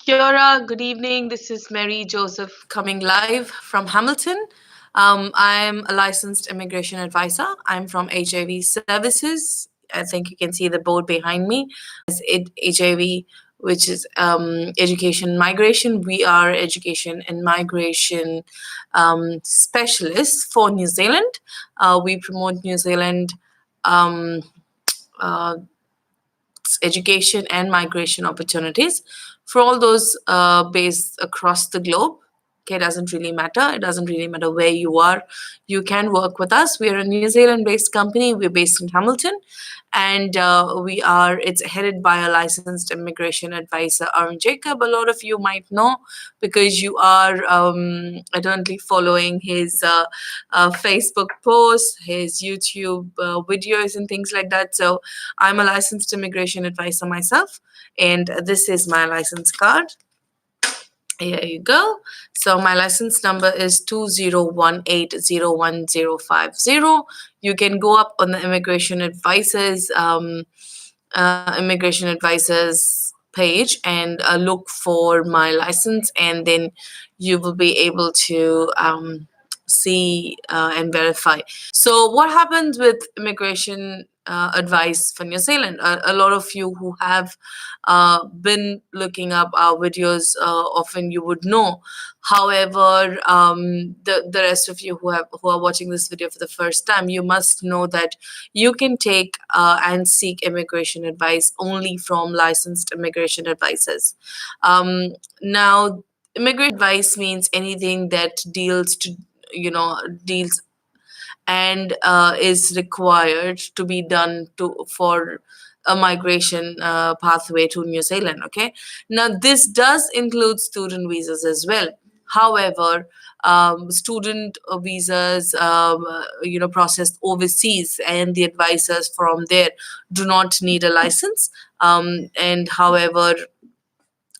Kia ora, good evening. This is Mary Joseph coming live from Hamilton. I'm a licensed immigration advisor. I'm from HIV Services. I think you can see the board behind me. HIV, which is education migration. We are education and migration specialists for New Zealand. We promote New Zealand uh, education and migration opportunities for all those based across the globe. Okay, it doesn't really matter. It doesn't really matter where you are. You can work with us. We are a New Zealand-based company. We're based in Hamilton, and it's headed by a licensed immigration advisor, Arun Jacob. A lot of you might know because you are attentively following his Facebook posts, his YouTube videos, and things like that. So I'm a licensed immigration advisor myself, and this is my license card. Here you go. So my license number is 2018010050. You can go up on the immigration advisors page and look for my license, and then you will be able to see and verify. So what happens with immigration advice for New Zealand? A lot of you who have been looking up our videos, often you would know. However, the rest of you who are watching this video for the first time, you must know that you can take and seek immigration advice only from licensed immigration advisors. Now, immigration advice means anything that deals and is required to be done for a migration pathway to New Zealand. Okay, now this does include student visas as well. However, student visas, processed overseas, and the advisors from there do not need a license. And however,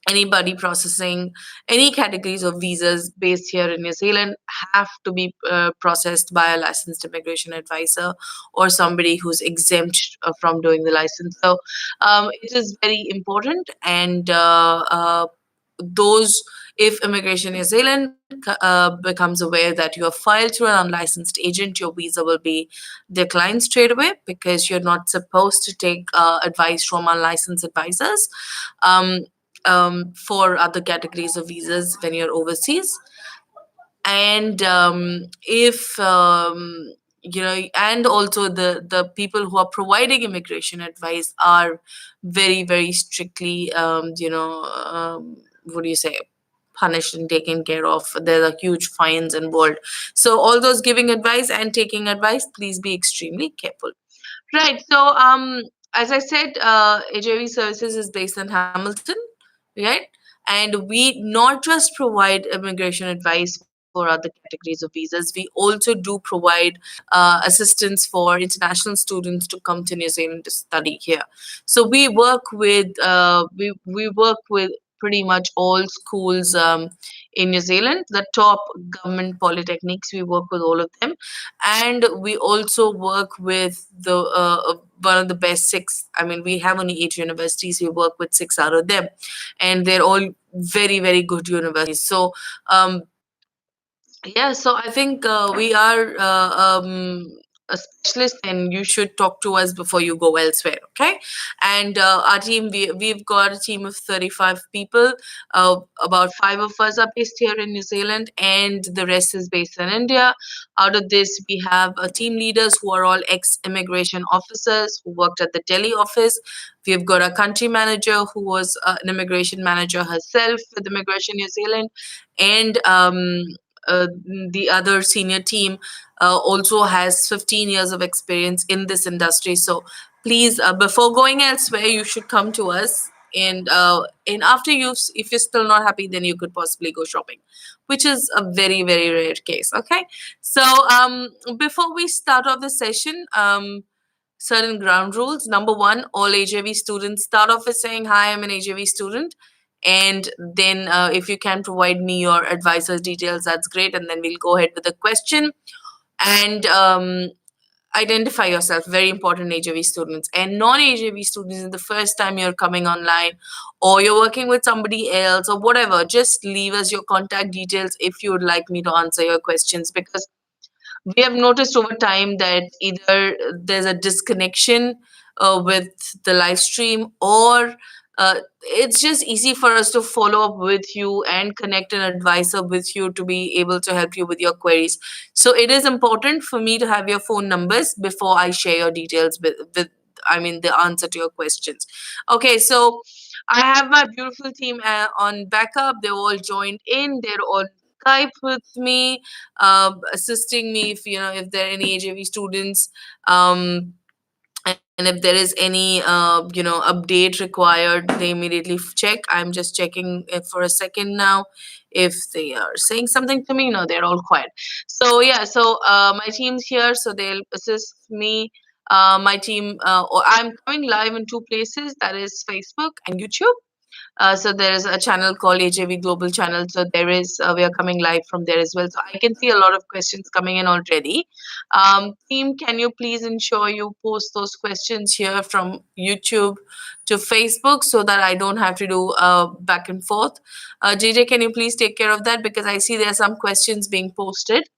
anybody processing any categories of visas based here in New Zealand have to be processed by a licensed immigration advisor or somebody who's exempt from doing the license. So it is very important, and those if Immigration New Zealand becomes aware that you are filed through an unlicensed agent, your visa will be declined straight away because you're not supposed to take advice from unlicensed advisors. For other categories of visas when you're overseas. And if and also the people who are providing immigration advice are very, very strictly what do you say, punished and taken care of. There are huge fines involved. So all those giving advice and taking advice, please be extremely careful. Right. So, as I said, HIV Services is based in Hamilton, right? And we not just provide immigration advice for other categories of visas, we also do provide assistance for international students to come to New Zealand to study here. So we work with pretty much all schools in New Zealand, the top government polytechnics. We work with all of them, and we also work with the one of the best six. I mean, we have only 8 universities. We work with 6 out of them, and they're all very, very good universities. So yeah, so I think we are a specialist, and you should talk to us before you go elsewhere. Okay, and our team, we've got a team of 35 people. About 5 of us are based here in New Zealand, and the rest is based in India. Out of this, we have team leaders who are all ex-immigration officers who worked at the Delhi office. We've got a country manager who was an immigration manager herself with Immigration New Zealand, and uh, the other senior team also has 15 years of experience in this industry. So please, before going elsewhere, you should come to us. And after if you're still not happy, then you could possibly go shopping, which is a very, very rare case. Okay. So before we start off the session, certain ground rules. Number one, all HIV students start off with saying, "Hi, I'm an HIV student." And then if you can provide me your advisor's details, that's great. And then we'll go ahead with the question. And identify yourself. Very important, AJV students and non-AJV students. In the first time you're coming online, or you're working with somebody else, or whatever, just leave us your contact details if you would like me to answer your questions, because we have noticed over time that either there's a disconnection with the live stream, or it's just easy for us to follow up with you and connect an advisor with you to be able to help you with your queries. So it is important for me to have your phone numbers before I share your details with I mean the answer to your questions. Okay, so I have my beautiful team on backup. They're all joined in. They're on Skype with me, assisting me if if there are any AJV students, um, and if there is any update required, they immediately check. I'm just checking it for a second now. If they are saying something to me, no, they're all quiet. So yeah, so my team's here, so they'll assist me. My team, I'm coming live in two places, that is Facebook and YouTube. So there is a channel called AJV Global Channel. So there is we are coming live from there as well. So I can see a lot of questions coming in already. Team, can you please ensure you post those questions here from YouTube to Facebook so that I don't have to do back and forth. JJ, can you please take care of that, because I see there are some questions being posted.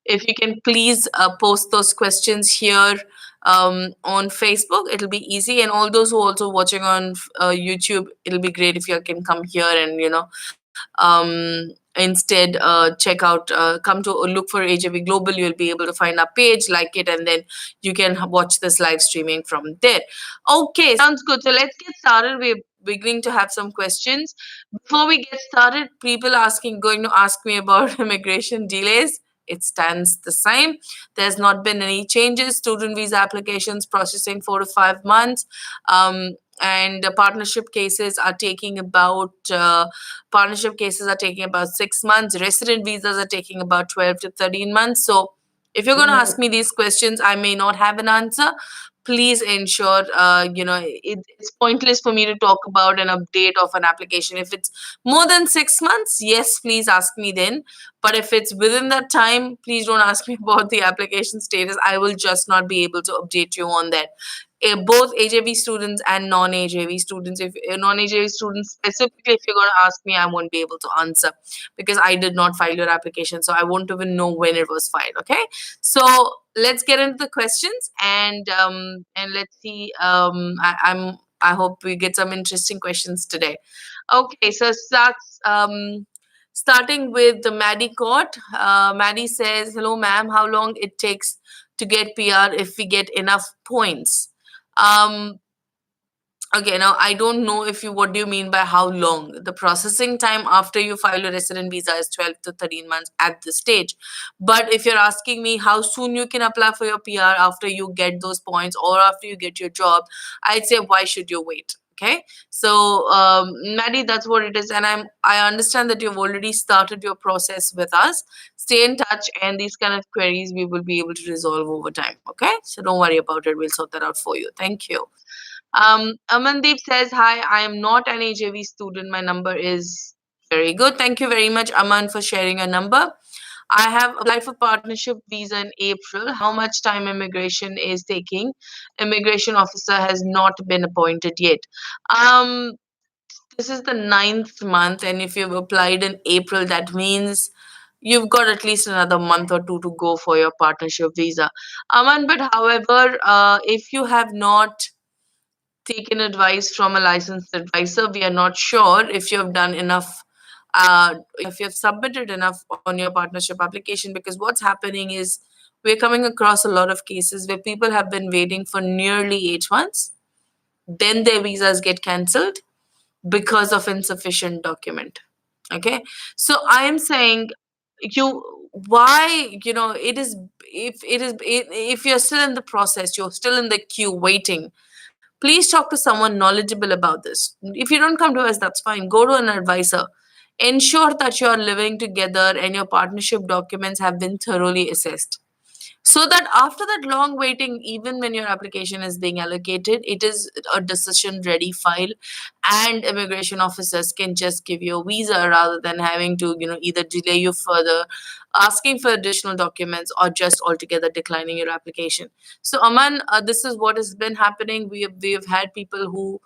If you can please post those questions here on Facebook, it'll be easy. And all those who are also watching on YouTube, it'll be great if you can come here and instead check out, come to look for AJV Global. You'll be able to find our page, like it, and then you can watch this live streaming from there. Okay, sounds good. So let's get started. We're beginning to have some questions. Before we get started, people going to ask me about immigration delays. It stands the same. There's not been any changes. Student visa applications processing 4 to 5 months. And partnership cases are taking about 6 months. Resident visas are taking about 12 to 13 months. So if you're going to ask me these questions, I may not have an answer. Please ensure, it's pointless for me to talk about an update of an application. If it's more than 6 months, yes, please ask me then. But if it's within that time, please don't ask me about the application status. I will just not be able to update you on that. Both AJV students and non-AJV students. If non-AJV students specifically, if you're going to ask me, I won't be able to answer because I did not file your application, so I won't even know when it was filed. Okay, so let's get into the questions, and let's see. I hope we get some interesting questions today. Okay, so starting with the Maddie Court. Maddie says, "Hello, ma'am. How long it takes to get PR if we get enough points?" Um, Okay, now I don't know if you what do you mean by how long. The processing time after you file a resident visa is 12 to 13 months at this stage. But if you're asking me how soon you can apply for your PR after you get those points or after you get your job, I'd say why should you wait? Okay, so Maddie, that's what it is, and I understand that you've already started your process with us. Stay in touch, and these kind of queries we will be able to resolve over time. Okay, so don't worry about it. We'll sort that out for you. Thank you. Amandeep says, "Hi, I am not an AJV student. My number is very good. Thank you very much, Aman, for sharing your number. I have applied for partnership visa in April. How much time immigration is taking? Immigration officer has not been appointed yet. Um, this is the ninth month, and if you've applied in April, that means you've got at least another month or two to go for your partnership visa. Aman, but however, if you have not taken advice from a licensed advisor, we are not sure if you have done enough, if you have submitted enough on your partnership application, because what's happening is we're coming across a lot of cases where people have been waiting for nearly 8 months, then their visas get cancelled because of insufficient document. Okay, so I am saying you why it is if you're still in the process, you're still in the queue waiting, please talk to someone knowledgeable about this. If you don't come to us, that's fine. Go to an advisor. Ensure that you are living together and your partnership documents have been thoroughly assessed. so that after that long waiting, even when your application is being allocated, it is a decision ready file, and immigration officers can just give you a visa rather than having to, either delay you further, asking for additional documents, or just altogether declining your application. So Aman, this is what has been happening. We have had people who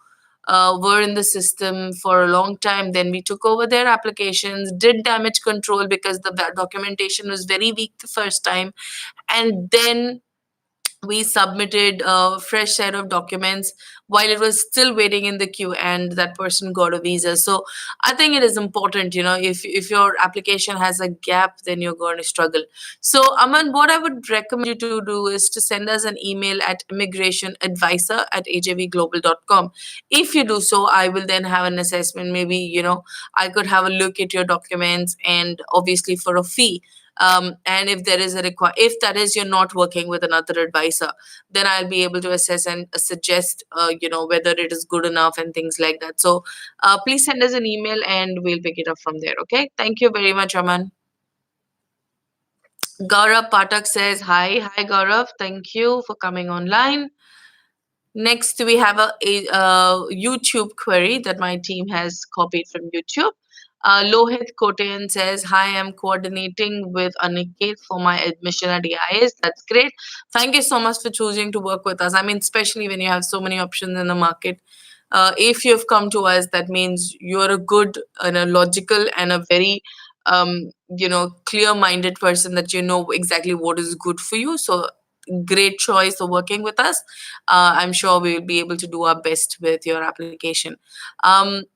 were in the system for a long time. Then we took over their applications, did damage control because the documentation was very weak the first time, and then we submitted a fresh set of documents while it was still waiting in the queue, and that person got a visa. So I think it is important, if your application has a gap, then you're going to struggle. So Aman, what I would recommend you to do is to send us an email at immigrationadvisor@ajvglobal.com. If you do so, I will then have an assessment. Maybe, I could have a look at your documents, and obviously for a fee. And if there is a if that is you're not working with another advisor, then I'll be able to assess and suggest, whether it is good enough and things like that. So please send us an email and we'll pick it up from there. Okay, thank you very much, Aman. Gaurav Patak says hi. Hi Gaurav, thank you for coming online. Next, we have a YouTube query that my team has copied from YouTube. Lohit Koteyan says, "Hi, I'm coordinating with Aniket for my admission at AIS. That's great. Thank you so much for choosing to work with us. I mean, especially when you have so many options in the market. If you've come to us, that means you're a good and a logical and a very clear-minded person, that you know exactly what is good for you. So great choice of working with us. I'm sure we will be able to do our best with your application.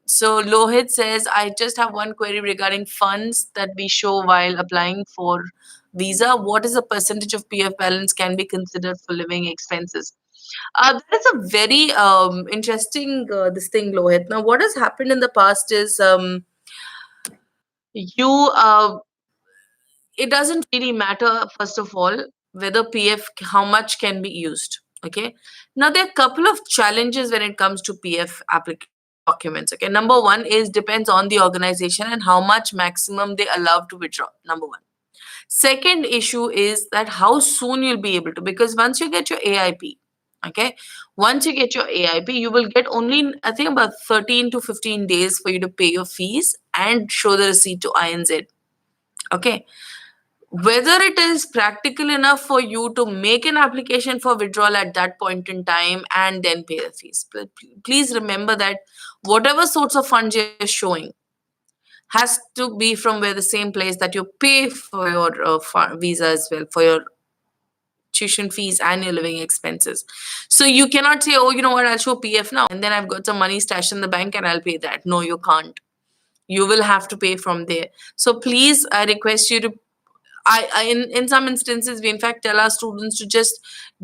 So Lohit says, I just have one query regarding funds that we show while applying for visa. What is the percentage of PF balance can be considered for living expenses? That is a very interesting this thing, Lohit. Now, what has happened in the past is you it doesn't really matter, first of all, whether PF, how much can be used. Okay. Now, there are a couple of challenges when it comes to PF documents. Okay. Number one is depends on the organization and how much maximum they allow to withdraw. Number one. Second issue is that how soon you'll be able to, because once you get your AIP, okay, once you get your AIP, you will get only, I think, about 13 to 15 days for you to pay your fees and show the receipt to INZ. Okay, whether it is practical enough for you to make an application for withdrawal at that point in time and then pay the fees. Please remember that whatever sorts of funds you're showing has to be from where the same place that you pay for your visa as well, for your tuition fees and your living expenses. So you cannot say, oh, you know what, I'll show PF now and then I've got some money stashed in the bank and I'll pay that. No, you can't. You will have to pay from there. So please, I request you to in some instances, we in fact tell our students to just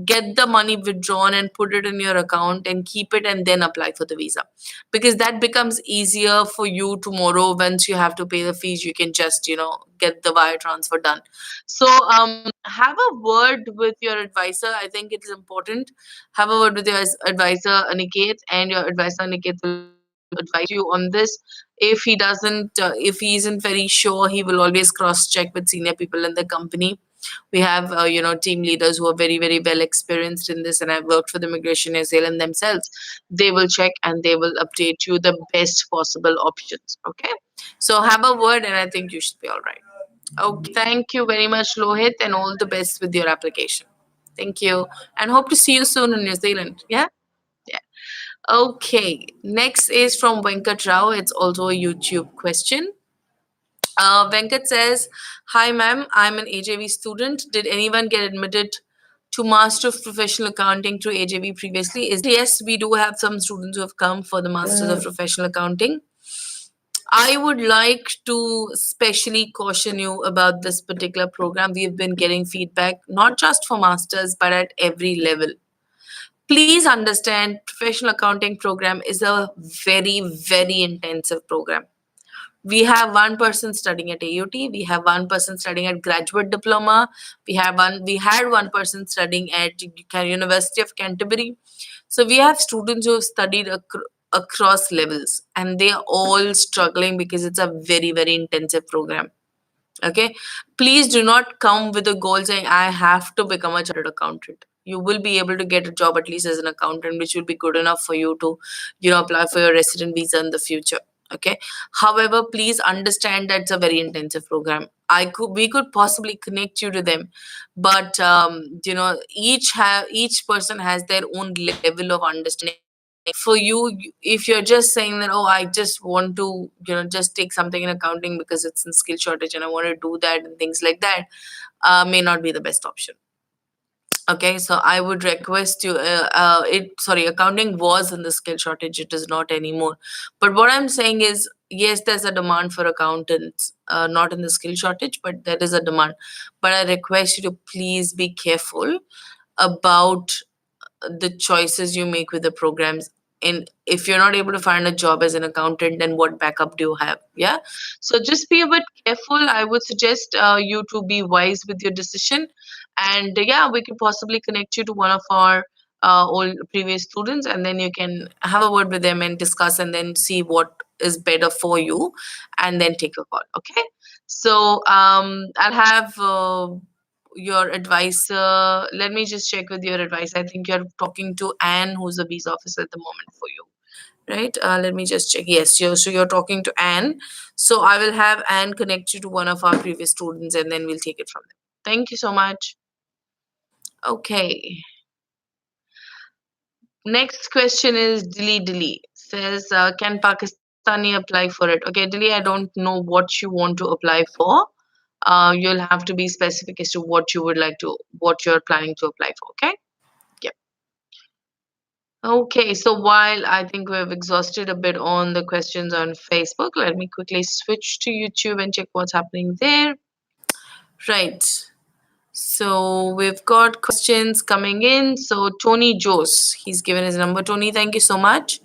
get the money withdrawn and put it in your account and keep it and then apply for the visa, because that becomes easier for you tomorrow. Once you have to pay the fees, you can just get the wire transfer done. So have a word with your advisor. I think it is important. Have a word with your advisor Aniket, and your advisor Aniket will advise you on this. If he doesn't, if he isn't very sure, he will always cross check with senior people in the company. We have team leaders who are very very well experienced in this, and I've worked for the immigration assailant themselves. They will check and they will update you the best possible options. Okay, so have a word and I think you should be all right. Okay, thank you very much, Lohit, and all the best with your application. Thank you, and hope to see you soon in New Zealand. Yeah. Yeah. Okay, next is from Venkat Rao. It's also a YouTube question. Venkat says, "Hi, ma'am. I'm an AJV student. Did anyone get admitted to Master of Professional Accounting through AJV previously?" Is yes, we do have some students who have come for the Masters of Professional Accounting. I would like to specially caution you about this particular program. We've been getting feedback not just for masters but at every level. Please understand, professional accounting program is a very very intensive program. We have one person studying at AUT, we have one person studying at graduate diploma, we had one person studying at University of Canterbury. So we have students who have studied across levels, and they are all struggling because it's a very very intensive program. Okay, please do not come with a goal saying I have to become a chartered accountant. You will be able to get a job at least as an accountant, which will be good enough for you to, apply for your resident visa in the future. Okay, however, please understand that it's a very intensive program. We could possibly connect you to them, but each person has their own level of understanding. For you, if you're just saying that, oh, I just want to, just take something in accounting because it's in skill shortage and I want to do that and things like that, may not be the best option. Okay, so I would request you, accounting was in the skill shortage, it is not anymore. But what I'm saying is, yes, there's a demand for accountants, not in the skill shortage, but there is a demand. But I request you to please be careful about the choices you make with the programs. And if you're not able to find a job as an accountant, then what backup do you have? Yeah, so just be a bit careful. I would suggest you to be wise with your decision. And yeah, we could possibly connect you to one of our old previous students, and then you can have a word with them and discuss and then see what is better for you, and then take a call. Okay, so I'll have your advisor. Let me just check with your advice. I think you're talking to Anne, who's the visa officer at the moment for you, right? Let me just check. Yes, you're talking to Anne. So I will have Anne connect you to one of our previous students, and then we'll take it from there. Thank you so much. Okay. Next question is Dilly says, can Pakistani apply for it? Okay, Dilly, I don't know what you want to apply for. You'll have to be specific as to what you're planning to apply for. Okay. Yep. Okay, so while I think we've exhausted a bit on the questions on Facebook, let me quickly switch to YouTube and check what's happening there. Right. So we've got questions coming in. So Tony Jose, he's given his number. Tony, thank you so much.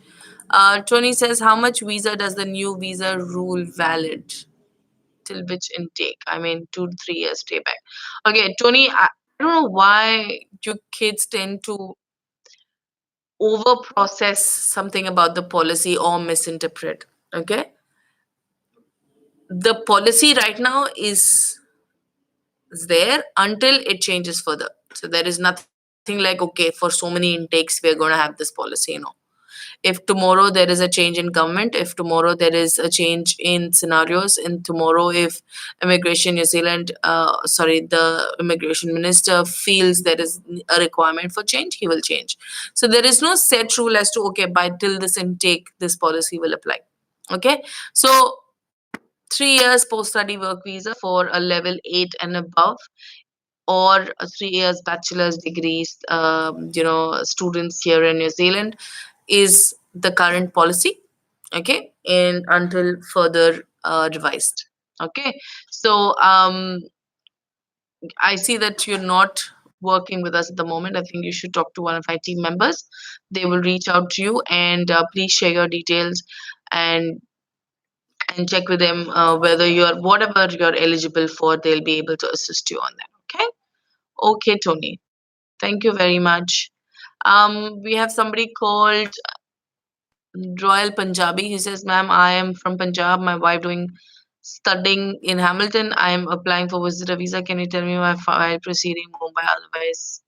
Tony says, how much visa does the new visa rule valid? Till which intake? I mean, 2 to 3 years stay back. Okay, Tony, I don't know why your kids tend to over process something about the policy or misinterpret. Okay, the policy right now is there until it changes further. So there is nothing like, okay, for so many intakes we are going to have this policy. If tomorrow there is a change in government, if tomorrow there is a change in scenarios, and tomorrow if immigration New Zealand, the immigration minister feels there is a requirement for change, he will change. So there is no set rule as to, okay, by till this intake this policy will apply. Okay, so 3 years post study work visa for a level 8 and above, or a 3 years bachelor's degrees, students here in New Zealand, is the current policy. Okay, and until further revised. Okay, so I see that you're not working with us at the moment. I think you should talk to one of our team members. They will reach out to you, and please share your details and check with them whether you're whatever you're eligible for. They'll be able to assist you on that. Okay. Okay, Tony. Thank you very much. We have somebody called Royal Punjabi. He says, "Ma'am, I am from Punjab. My wife doing studying in Hamilton. I am applying for visitor visa. Can you tell me my file proceeding Mumbai? Otherwise,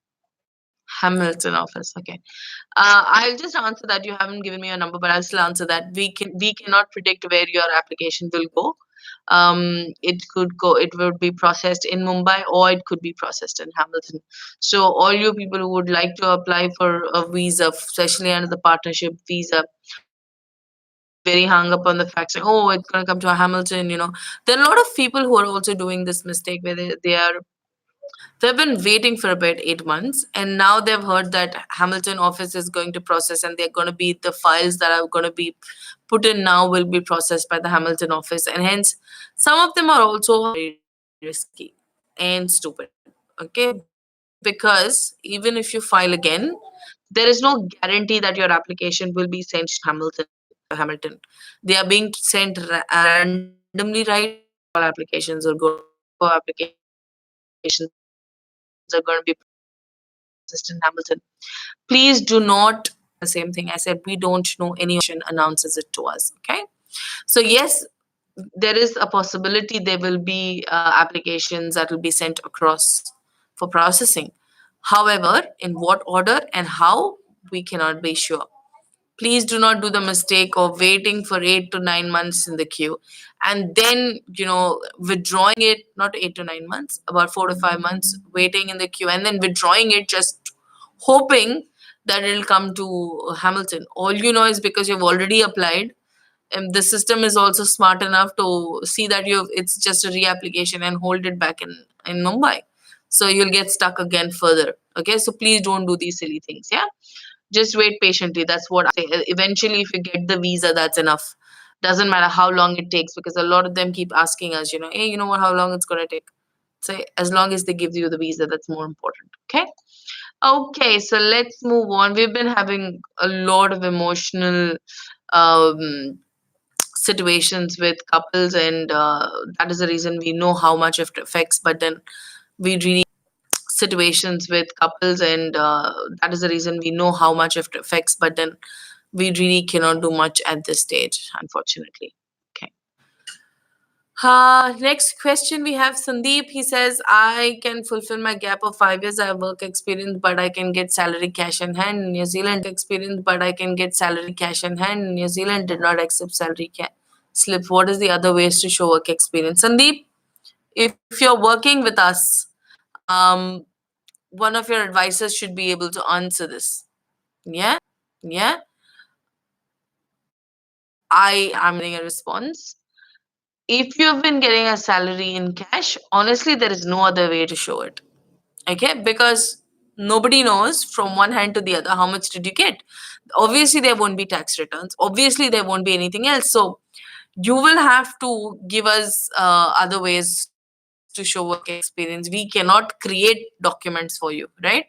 Hamilton office. Okay. I'll just answer that. You haven't given me a number, but I'll still answer that. We cannot predict where your application will go. It would be processed in Mumbai, or it could be processed in Hamilton. So all you people who would like to apply for a visa, especially under the partnership visa, don't be very hung up on the fact saying, oh, it's going to come to Hamilton. There are a lot of people who are also doing this mistake where they've been waiting for about 8 months, and now they've heard that Hamilton office is going to process, and they're going to be the files that are going to be put in now will be processed by the Hamilton office, and hence some of them are also very risky and stupid. Okay, because even if you file again, there is no guarantee that your application will be sent to Hamilton. They are being sent randomly right now. Not all applications are good. Some of our applications are going to be processed in Hamilton. Please do not assume the same thing. I said we don't know any of the information announces it to us. Okay, so yes, there is a possibility there will be applications that will be sent across for processing. However, in what order and how, we cannot be sure. Please do not do the mistake of waiting for 8 to 9 months in the queue and then, withdrawing it, not 8 to 9 months, about 4 to 5 months waiting in the queue and then withdrawing it, just hoping that it'll come to Hamilton. All you know is because you've already applied, and the system is also smart enough to see that it's just a reapplication and hold it back in Mumbai. So you'll get stuck again further. Okay, so please don't do these silly things. Yeah, just wait patiently. That's what I say. Eventually, if you get the visa, that's enough. Doesn't matter how long it takes, because a lot of them keep asking us, hey, you know what, how long it's gonna take. Say, as long as they give you the visa, that's more important. Okay. Okay, so let's move on. We've been having a lot of emotional um situations with couples, and that is the reason we know how much it affects, but then we really situations with couples, and that is the reason we know how much it affects, but then we really cannot do much at this stage, unfortunately. Okay. Next question we have Sandeep. He says, I can fulfill my gap of 5 years. I have work experience, but I can get salary cash in hand. In New Zealand experience, but I can get salary cash in hand. In New Zealand did not accept salary slip. What is the other ways to show work experience? Sandeep, if you're working with us, um, one of your advisors should be able to answer this. Yeah? Yeah? I am getting a response. If you've been getting a salary in cash, honestly, there is no other way to show it. Okay, because nobody knows from one hand to the other how much did you get. Obviously there won't be tax returns, obviously there won't be anything else, so you will have to give us other ways to show work experience. We cannot create documents for you, right?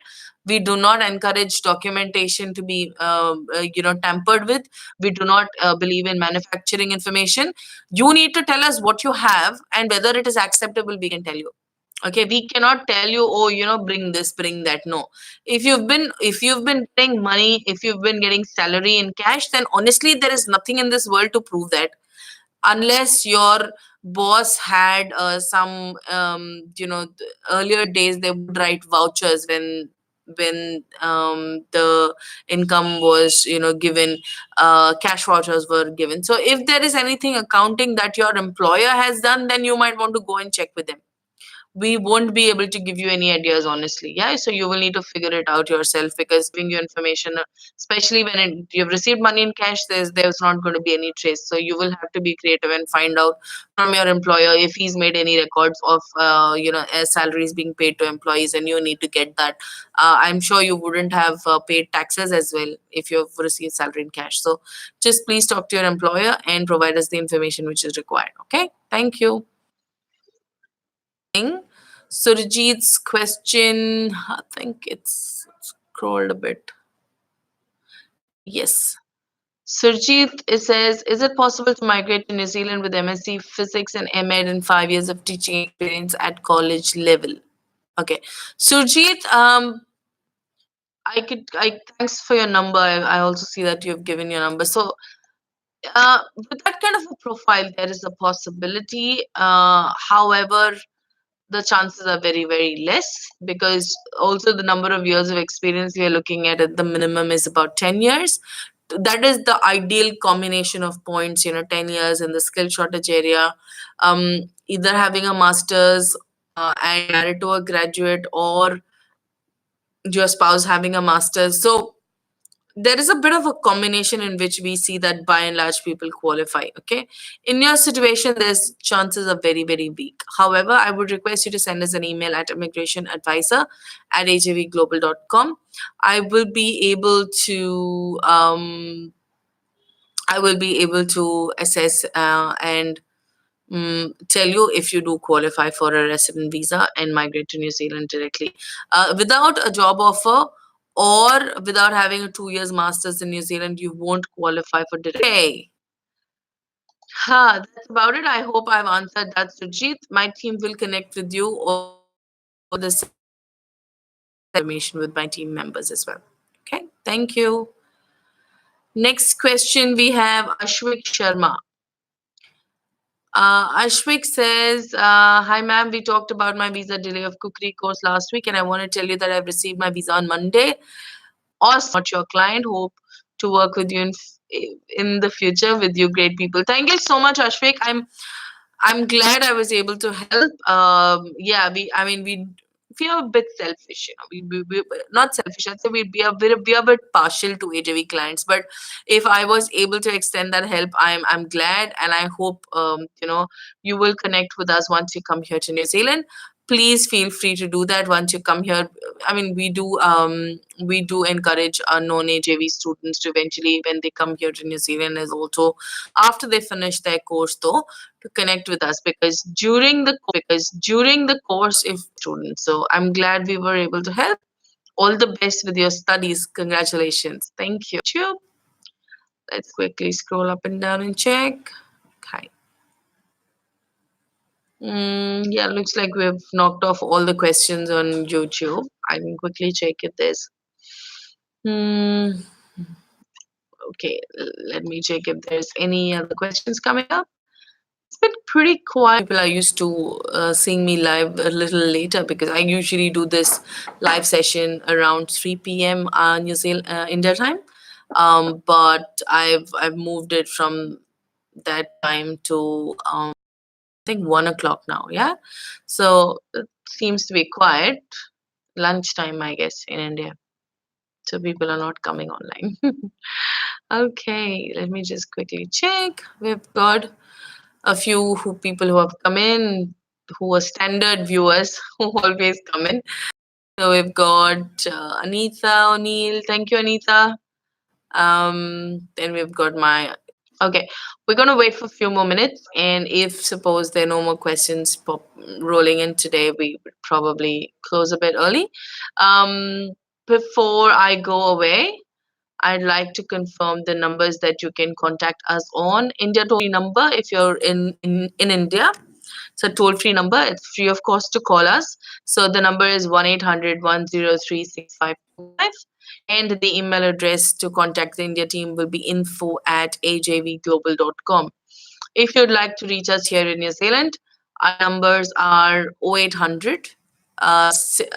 We do not encourage documentation to be tampered with. We do not believe in manufacturing information. You need to tell us what you have, and whether it is acceptable, we can tell you. Okay, we cannot tell you, oh, bring this, bring that. No. If you've been getting money, if you've been getting salary in cash, then honestly there is nothing in this world to prove that, unless your boss had some earlier days they would write vouchers when the income was given. Cash vouchers were given. So if there is anything accounting that your employer has done, then you might want to go and check with them. We won't be able to give you any ideas, honestly. Yeah, so you will need to figure it out yourself, because giving you information, especially when you've received money in cash, there's not going to be any trace. So you will have to be creative and find out from your employer if he's made any records of salaries being paid to employees, and you need to get that. I'm sure you wouldn't have paid taxes as well if you've received salary in cash. So just please talk to your employer and provide us the information which is required. Okay, thank you. Surjit's question, I think it's scrolled a bit. Yes. Surjit, it says, is it possible to migrate to New Zealand with MSc Physics and MEd and 5 years of teaching experience at college level? Okay. Surjit, thanks for your number. I also see that you've given your number. So, with that kind of a profile, there is a possibility. However, the chances are very, very less, because also the number of years of experience we are looking at the minimum is about 10 years. That is the ideal combination of points, 10 years in the skill shortage area, either having a master's and married to a graduate, or your spouse having a master's. So there is a bit of a combination in which we see that by and large people qualify. Okay, in your situation there's chances are very, very weak. However, I would request you to send us an email at immigrationadvisor@ajvglobal.com. I will be able to assess and tell you if you do qualify for a resident visa and migrate to New Zealand directly. Without a job offer or without having a 2 years master's in New Zealand, you won't qualify for direct. Okay. That's about it. I hope I've answered that, Sujit. My team will connect with you or this information with my team members as well. Okay, thank you. Next question we have Ashwik Sharma. Ashwik says, "Hi, ma'am. We talked about my visa delay of cookery course last week, and I want to tell you that I've received my visa on Monday. Awesome. Not your client. Hope to work with you in the future with you great people." Thank you so much, Ashwik. I'm glad I was able to help. Yeah, I mean, we are a bit selfish, you know. We not selfish. I'd say we are a bit partial to AJV clients. But if I was able to extend that help, I'm glad, and I hope you will connect with us once you come here to New Zealand. Please feel free to do that once you come here. I mean, we do encourage our non-AJV students to eventually, when they come here to New Zealand, is also after they finish their course, though, to connect with us, because during the course, if students. So I'm glad we were able to help. All the best with your studies. Congratulations. Thank you. Let's quickly scroll up and down and check. Okay. Yeah, looks like we've knocked off all the questions on YouTube. I can quickly check if there's. Hmm. Okay, let me check if there's any other questions coming up. It's been pretty quiet. People are used to seeing me live a little later, because I usually do this live session around 3 p.m. New Zealand India time. But I've moved it from that time to I think 1 o'clock now. Yeah, so it seems to be quiet. Lunchtime, I guess, in India, so people are not coming online. Okay, let me just quickly check. We've got a few people who have come in, who are standard viewers who always come in. So we've got Anita O'Neill. Thank you, Anita. Then we've got my. Okay, we're gonna wait for a few more minutes, and if suppose there are no more questions rolling in today, we would probably close a bit early. Um, Before I go away, I'd like to confirm the numbers that you can contact us on. India toll free number if you're in India. It's a toll free number. It's free of cost to call us. So the number is 1-800-103-6525. And the email address to contact the India team will be info@ajvglobal.com. If you'd like to reach us here in New Zealand, our numbers are 0800.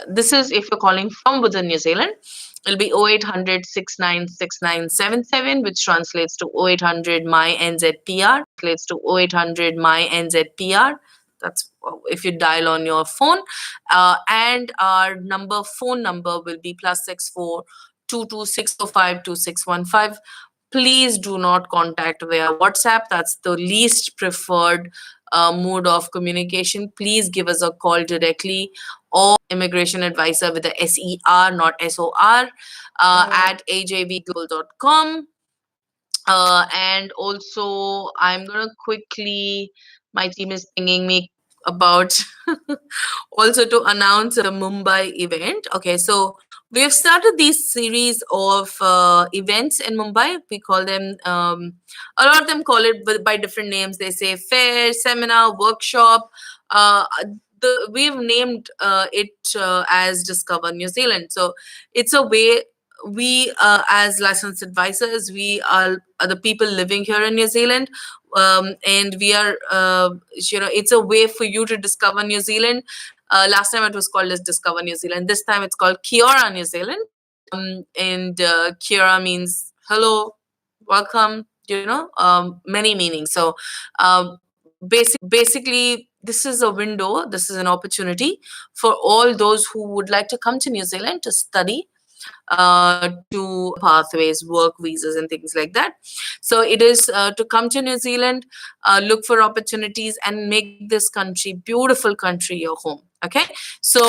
This is if you're calling from within New Zealand. It'll be 0800 696977, which translates to 0800 my NZPR. That's if you dial on your phone. And our phone number will be +64 22 Please do not contact via WhatsApp. That's the least preferred mode of communication. Please give us a call directly, or immigration advisor with the SER, not SOR, at ajvglobal.com. And also, I'm gonna quickly. My team is pinging me about also to announce the Mumbai event. Okay, so we have started these series of events in Mumbai. We call them, a lot of them call it by different names. They say fair, seminar, workshop. Uh, we've named it as Discover New Zealand. So it's a way we, as licensed advisors, we are the people living here in New Zealand, and we are, it's a way for you to discover New Zealand. Last time it was called as Discover New Zealand. This time it's called Kiora New Zealand. And Kiora means hello, welcome, many meanings. So basically, this is a window, this is an opportunity for all those who would like to come to New Zealand to study, to pathways, work visas, and things like that. So it is to come to New Zealand, look for opportunities, and make this country, beautiful country, your home. Okay, so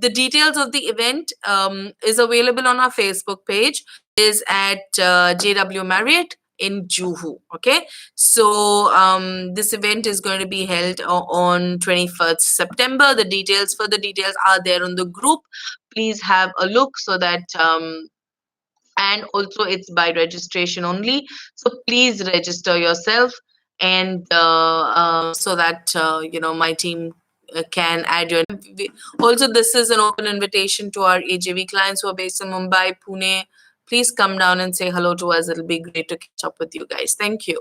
the details of the event is available on our Facebook page. Is at JW Marriott in Juhu. Okay, so this event is going to be held on 21st September. The details are there on the group. Please have a look, so that and also it's by registration only, so please register yourself, and so that my team can add your. Also, this is an open invitation to our AJV clients who are based in Mumbai, Pune. please come down and say hello to us. It'll be great to catch up with you guys. Thank you.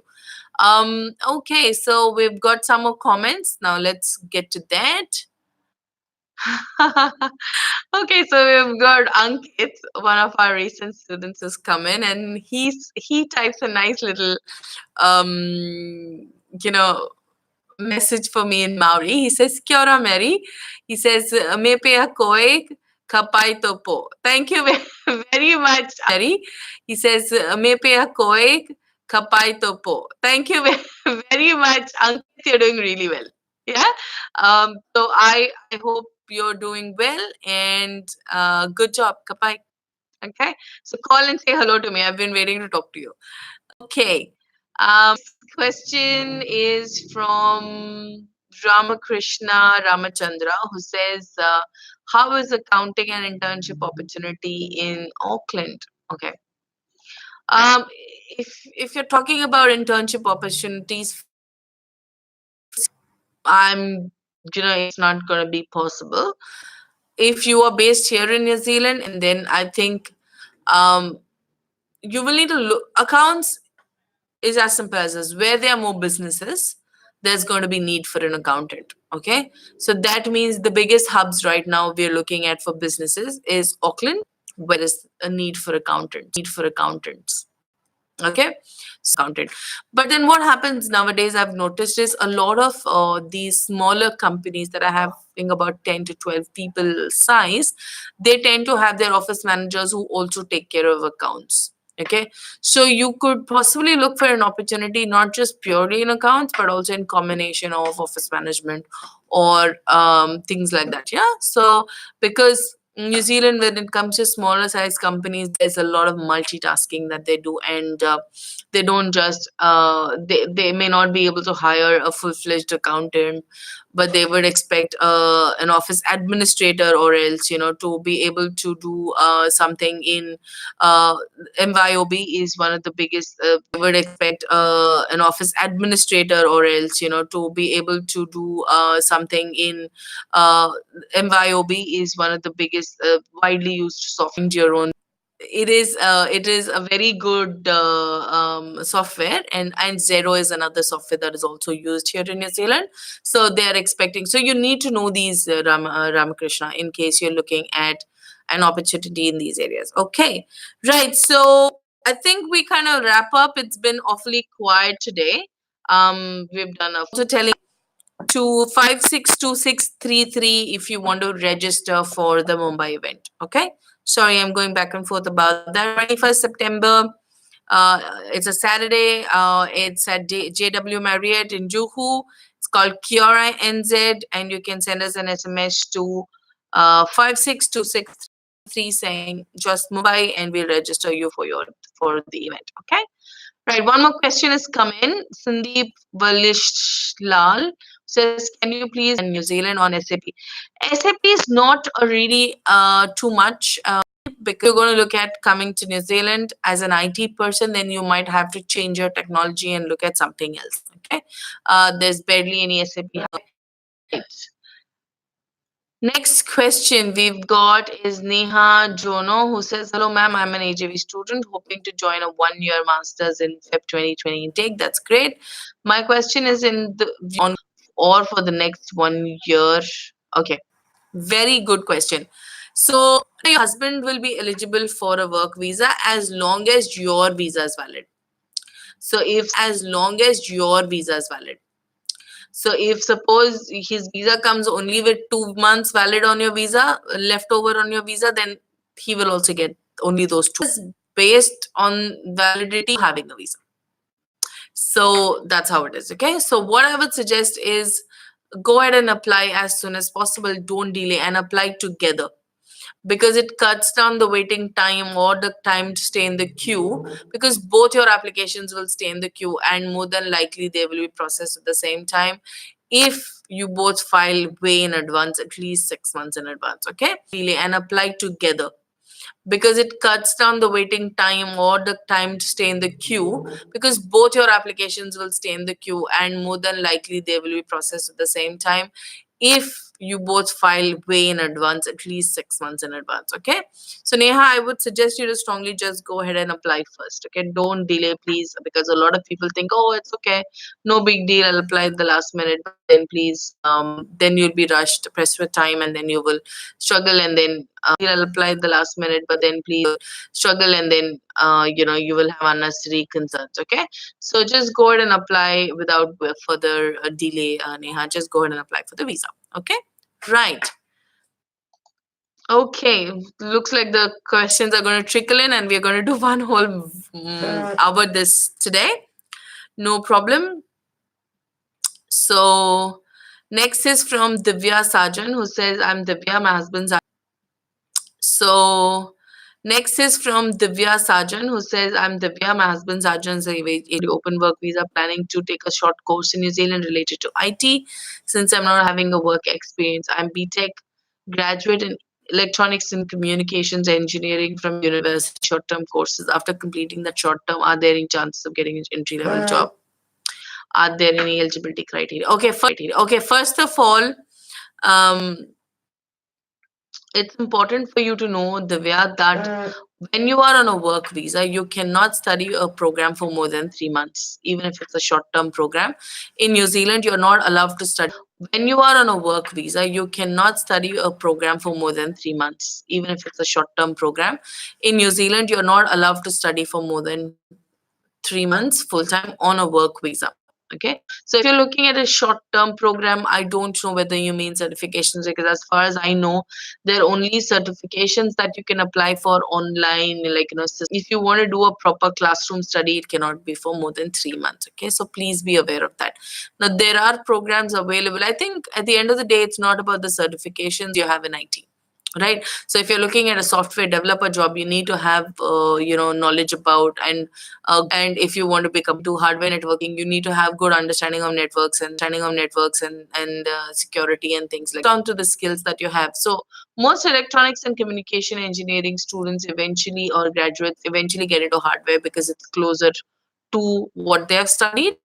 Okay, so we've got some more comments. Now let's get to that. Okay, so we've got Ankit, one of our recent students, has come in, and he types a nice little you know message for me in Maori. He says, Kia ora, Mary. He says, Me pea koe kapai topo. Thank you very much, Mary. He says, Me pea koe kapai topo. Thank you very much, Ankit. You're doing really well. Yeah. So I hope you're doing well, and good job, kapai. Okay. So call and say hello to me. I've been waiting to talk to you. Okay. Question is from Ramakrishna Ramachandra, who says, how is accounting an internship opportunity in Auckland? Okay. Um, if you're talking about internship opportunities, I'm it's not going to be possible. If you are based here in New Zealand, and then I think um, you will need to look accounts is as simple as this. Where there are more businesses, there's going to be need for an accountant. Okay, so that means the biggest hubs right now we're looking at for businesses is Auckland, where there's a need for accountants. Okay, accountant. But then what happens nowadays, I've noticed, is a lot of these smaller companies that are having about 10 to 12 people size, they tend to have their office managers who also take care of accounts. Okay, so you could possibly look for an opportunity not just purely in accounts, but also in combination of office management or things like that. Yeah, so because New Zealand, when it comes to smaller size companies, there's a lot of multitasking that they do, and they don't just they may not be able to hire a full-fledged accountant, but they would expect an office administrator, or else to be able to do something in uh, MYOB is one of the biggest. They would expect an office administrator, or else to be able to do something in uh, MYOB is one of the biggest widely used software. Your own. It is a very good software, and Zero is another software that is also used here in New Zealand. So they are expecting. So you need to know these Ramakrishna, in case you're looking at an opportunity in these areas. Okay, right. So I think we kind of wrap up. It's been awfully quiet today. We've done a also telling to 562633 if you want to register for the Mumbai event. Okay. Sorry, I'm going back and forth about that. 21st September. It's a Saturday. It's at JW Marriott in Juhu. It's called Kiora NZ, and you can send us an SMS to 562633 saying just Mumbai, and we'll register you for the event. Okay. Right, one more question has come in. Sandeep Valishlalal says, "Can you please New Zealand on SAP?" SAP is not a really too much because you're going to look at coming to New Zealand as an IT person, then you might have to change your technology and look at something else. Okay, there's barely any SAP. Right. Next question we've got is Neha Jono, who says, "Hello, ma'am. I'm an AJV student hoping to join a 1-year master's in Feb 2020 intake. That's great. My question is in the on or for the next 1 year." Okay, very good question. So, your husband will be eligible for a work visa as long as your visa is valid. So, if as long as your visa is valid. So if suppose his visa comes only with 2 months valid on your visa, left over on your visa, then he will also get only those two. It's based on validity having a visa. So that's how it is. Okay. So what I would suggest is go ahead and apply as soon as possible. Don't delay and apply together, because it cuts down the waiting time or the time to stay in the queue, because both your applications will stay in the queue, and more than likely they will be processed at the same time if you both file way in advance, at least 6 months in advance. Okay, really, and apply together, because it cuts down the waiting time or the time to stay in the queue, because both your applications will stay in the queue, and more than likely they will be processed at the same time if you both file way in advance, at least 6 months in advance. Okay. So Neha, I would suggest you to strongly just go ahead and apply first. Okay. Don't delay, please, because a lot of people think, oh, it's okay, no big deal, I'll apply at the last minute. But then please, then you'll be rushed, pressed for time, and then you will struggle. And then I'll apply at the last minute, but then please struggle, and then you will have unnecessary concerns. Okay. So just go ahead and apply without further delay, Neha. Just go ahead and apply for the visa. Okay. Right. Okay, looks like the questions are going to trickle in, and we're going to do one whole hour this today. No problem. So, next is from Divya Sajan, who says, I'm Divya, my husband's. So, next is from Divya Sajan, who says, I'm Divya, my husband's Arjun's open work visa, planning to take a short course in New Zealand related to IT. Since I'm not having a work experience, I'm BTech graduate in electronics and communications engineering from university, short term courses. After completing that short term, are there any chances of getting an entry level job? Are there any eligibility criteria? Okay, first of all, um, it's important for you to know, Divya, that when you are on a work visa, you cannot study a program for more than 3 months, even if it's a short term program. In New Zealand, you're not allowed to study. When you are on a work visa, you cannot study a program for more than 3 months, even if it's a short term program. In New Zealand, you're not allowed to study for more than 3 months full time on a work visa. Okay. So if you're looking at a short term program, I don't know whether you mean certifications, because as far as I know, there are only certifications that you can apply for online. Like, if you want to do a proper classroom study, it cannot be for more than 3 months. Okay. So please be aware of that. Now, there are programs available. I think at the end of the day, it's not about the certifications you have in IT, right? So if you're looking at a software developer job, you need to have knowledge about, and if you want to become into hardware networking, you need to have good understanding of networks and security and things like down to the skills that you have. So most electronics and communication engineering students eventually, or graduates eventually, get into hardware because it's closer to what they have studied,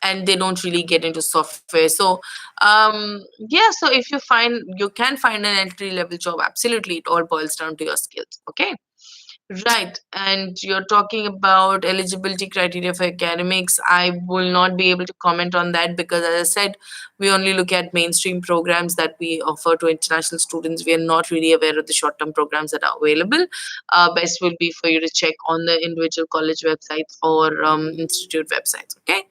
and they don't really get into software. So yeah, so if you can find an entry level job, absolutely, it all boils down to your skills. Okay. Right. And you're talking about eligibility criteria for academics. I will not be able to comment on that because, as I said, we only look at mainstream programs that we offer to international students. We are not really aware of the short term programs that are available. Best will be for you to check on the individual college websites or institute websites. Okay.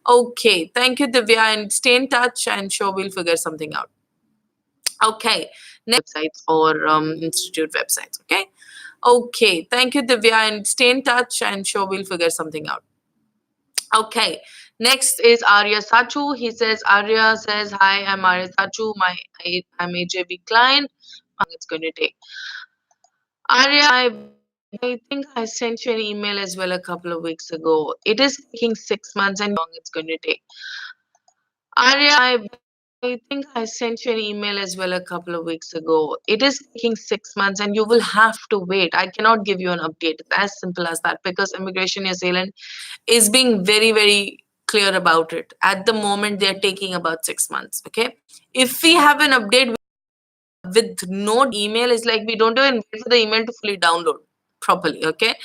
Okay. Thank you, Divya. And stay in touch, and sure we'll figure something out. Okay. Next websites or institute websites. Okay. Okay, thank you, Divya, and stay in touch, and sure we'll figure something out. Okay, next is Arya Sachu. He says, Arya says, hi, I'm Arya Sachu. I'm AJB client. How long it's going to take? Arya, I think I sent you an email as well a couple of weeks ago. It is taking 6 months, and how long it's going to take? Arya, I think I sent you an email as well a couple of weeks ago. It is taking 6 months, and you will have to wait. I cannot give you an update. It's as simple as that, because Immigration New Zealand is being very, very clear about it. At the moment, they're taking about 6 months. Okay. If we have an update with no email, is like we don't even wait for the email to fully download properly. Okay.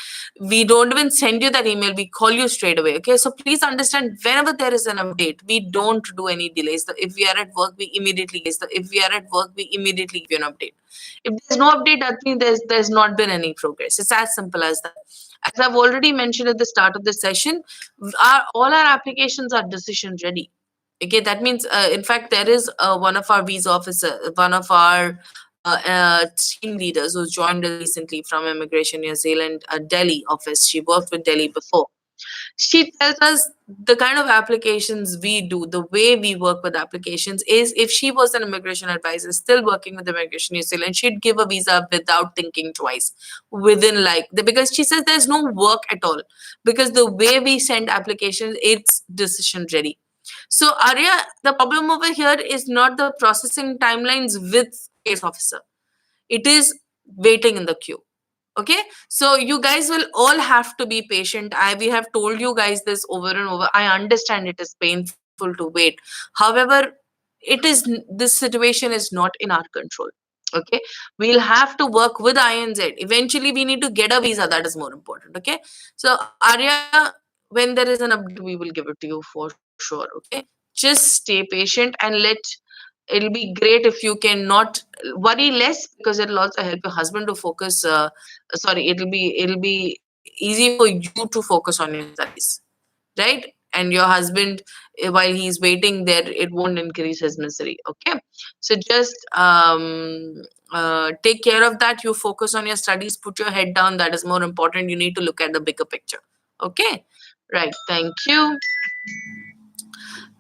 We don't even send you that email, we call you straight away. Okay. So please understand, whenever there is an update, we don't do any delays. If we are at work, we immediately give you an update. If there's no update, that means there's not been any progress. It's as simple as that. As I've already mentioned at the start of the session, all our applications are decision ready. Okay, that means, in fact, there is one of our visa officer, one of our team leaders who joined us recently from Immigration New Zealand Delhi office. She worked with Delhi before. She tells us the kind of applications we do, the way we work with applications is, if she was an immigration advisor still working with Immigration New Zealand, she'd give a visa without thinking twice, within because she says there's no work at all, because the way we send applications, it's decision ready. So, Arya, the problem over here is not the processing timelines with case officer. It is waiting in the queue. Okay. So you guys will all have to be patient. We have told you guys this over and over. I understand it is painful to wait. However, this situation is not in our control. Okay, we'll have to work with INZ. Eventually we need to get a visa, that is more important. Okay, so Arya, when there is an update we will give it to you for sure. Okay, just stay patient and it'll be great if you can not worry less, because it'll also help your husband to focus. Sorry, it'll be easy for you to focus on your studies, right? And your husband, while he's waiting there, it won't increase his misery. Okay, so just take care of that. You focus on your studies, put your head down, that is more important. You need to look at the bigger picture. Okay, right, thank you.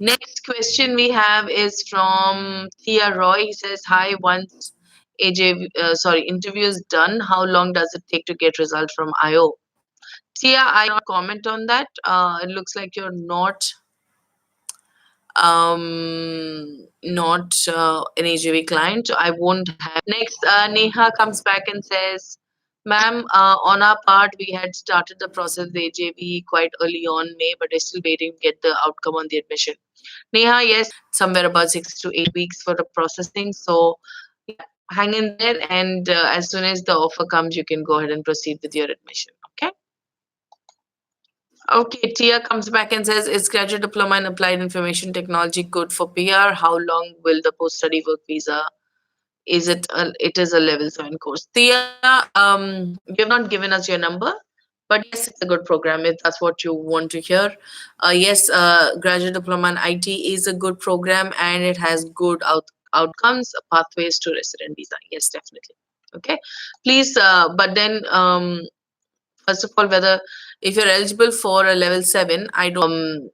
Next question we have is from Thea Roy. He says, hi, once interview is done, how long does it take to get result from IO? Tia, I cannot comment on that. It looks like you're not an AJV client, so I won't have. Next, Neha comes back and says, ma'am, on our part, we had started the process of the AJV quite early on May, but we're still waiting to get the outcome on the admission. Neha, yes, somewhere about 6 to 8 weeks for the processing. So yeah, hang in there, and as soon as the offer comes, you can go ahead and proceed with your admission. Okay. Okay, Tia comes back and says, is graduate diploma in applied information technology good for PR? How long will the post study work visa? It is a level 7 course. Tia, you have not given us your number, but yes, it's a good program if that's what you want to hear. Yes, graduate diploma in IT is a good program, and it has good outcomes, pathways to resident visa. Yes, definitely. Okay, please, but then first of all, whether if you're eligible for a level 7, I don't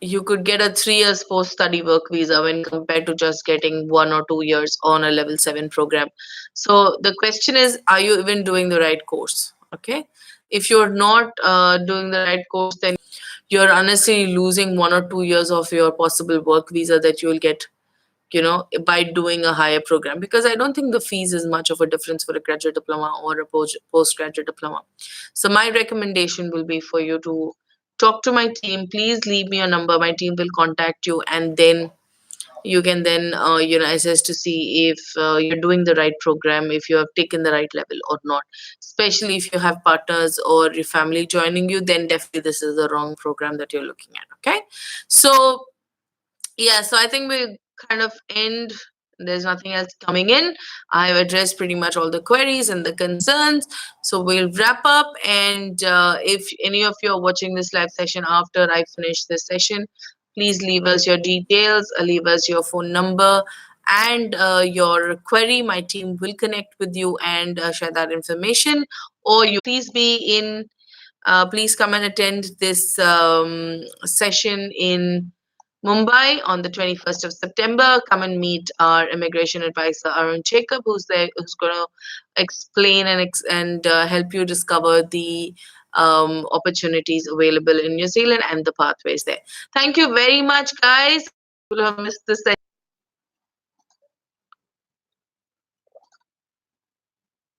you could get a 3 years post study work visa when compared to just getting 1 or 2 years on a level 7 program. So the question is, are you even doing the right course? Okay, if you're not doing the right course, then you're honestly losing 1 or 2 years of your possible work visa that you will get, by doing a higher program, because I don't think the fees is much of a difference for a graduate diploma or a postgraduate diploma. So my recommendation will be for you to talk to my team. Please leave me your number, my team will contact you, and then you can then assess to see if you're doing the right program, if you have taken the right level or not. Especially if you have partners or your family joining you, then definitely this is the wrong program that you're looking at. Okay, so yeah, so I think we kind of end. There's nothing else coming in. I've addressed pretty much all the queries and the concerns. So we'll wrap up. And if any of you are watching this live session after I finish this session, please leave us your details, leave us your phone number and your query. My team will connect with you and share that information. Or you please be in, please come and attend this session in Mumbai on the 21st of September. Come and meet our immigration advisor, Arun Jacob, who's there, who's going to explain and help you discover the opportunities available in New Zealand and the pathways there. Thank you very much, guys. I know people have missed this session.